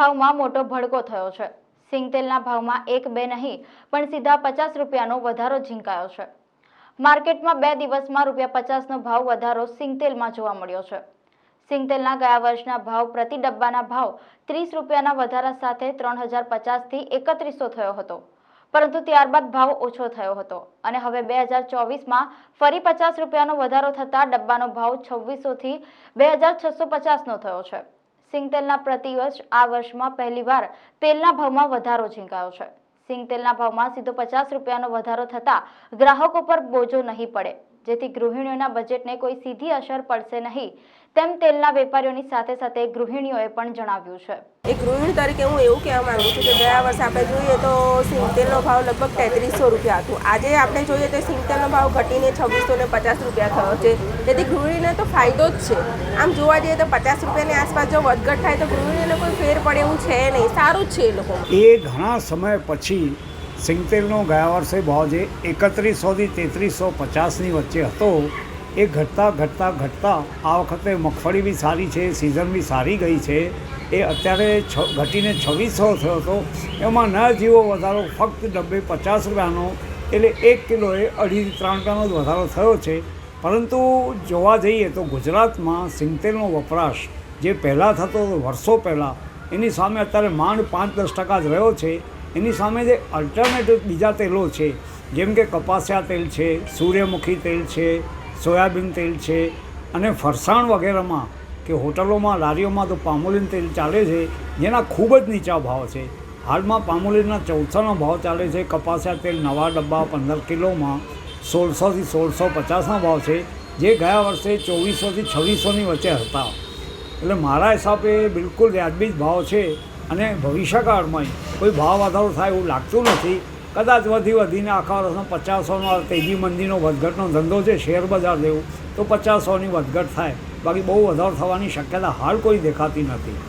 ભાવમાં મોટો ભડકો થયો છે। સિંગતેલના ભાવમાં 1-2 નહીં પણ સીધા 50 રૂપિયાનો વધારો ઝીંકાયો છે। માર્કેટમાં 2 દિવસમાં ₹50નો ભાવ વધારો સિંગતેલમાં જોવા મળ્યો છે। સિંગતેલના ગયા વર્ષના ભાવ પ્રતિ ડબ્બાના ભાવ 30 રૂપિયાના વધારા સાથે 3050 થી 3100 થયો હતો, પરંતુ ત્યારબાદ ભાવ ઓછો થયો હતો અને હવે 2024માં ફરી 50 રૂપિયાનો વધારો થતા ડબ્બાનો ભાવ 2600 થી 2650નો થયો છે। સિંગતેલના પ્રતિ વર્ષ આ વર્ષમાં પહેલીવાર તેલના ભાવમાં વધારો ઝીંકાયો છે। સિંગતેલના ભાવમાં સીધો 50 રૂપિયાનો વધારો થતા ગ્રાહકો પર બોજો નહીં પડે, જેથી ગૃહિણીઓના બજેટને કોઈ સીધી અસર પડશે નહીં, તેમ તેલના વેપારીઓની સાથે સાથે ગૃહિણીઓએ પણ જણાવ્યું છે। એક ગૃહિણી તરીકે હું એવું કહેવા માંગુ છું કે ગયા વર્ષે આપણે જોઈએ તો સિંગતેલનો ભાવ લગભગ 3300 રૂપિયા હતું। આજે આપણે જોઈએ તો સિંગતેલનો ભાવ ઘટીને 2650 રૂપિયા થયો છે, તેથી ગૃહિણીને તો ફાયદો જ છે। આમ જોવા જઈએ તો 50 રૂપિયાની આસપાસ જો વધઘટ થાય તો ગૃહિણીને કોઈ ફેર પડે એવું છે નહીં, સારું જ છે એ લોકો। એ ઘણા સમય પછી સિંગતેલનો ગયા વર્ષે ભાવ જે 3100 થી 3350ની વચ્ચે હતો એ ઘટતા આ વખતે મગફળી બી સારી છે, સિઝન બી સારી ગઈ છે, એ અત્યારે ઘટીને 2600 થયો હતો। એમાં ન જીવો વધારો ફક્ત ડબ્બે 50 રૂપિયાનો, એટલે 1 કિલોએ 2.5-3 રૂપિયાનો જ વધારો થયો છે। પરંતુ જોવા જઈએ તો ગુજરાતમાં સિંગતેલનો વપરાશ જે પહેલાં થતો હતો વર્ષો પહેલાં, એની સામે અત્યારે માંડ 5-10% જ રહ્યો છે। એની સામે જે અલ્ટરનેટિવ બીજા તેલો છે, જેમ કે કપાસિયા તેલ છે, સૂર્યમુખી તેલ છે, સોયાબીન તેલ છે અને ફરસાણ વગેરેમાં કે હોટલોમાં લારીઓમાં તો પામોલીન તેલ ચાલે છે, જેના ખૂબ જ નીચા ભાવ છે। હાલમાં પામોલીનના 1400નો ભાવ ચાલે છે। કપાસિયા તેલ નવા ડબ્બા 15 કિલોમાં 1600 થી 1650ના ભાવ છે, જે ગયા વર્ષે 2400 થી 2600ની વચ્ચે હતા। એટલે મારા હિસાબે બિલકુલ વ્યાજબી જ ભાવ છે અને ભવિષ્યકાળમાં કોઈ ભાવ વધારો થાય એવું લાગતું નથી। કદાચ વધીને આખા વર્ષમાં 50-100નો તેજી મંદીનો વધઘટનો ધંધો છે શેર બજાર જેવું, તો 50-100ની વધઘટ થાય, બાકી બહુ વધારો થવાની શક્યતા હાલ કોઈ દેખાતી નથી।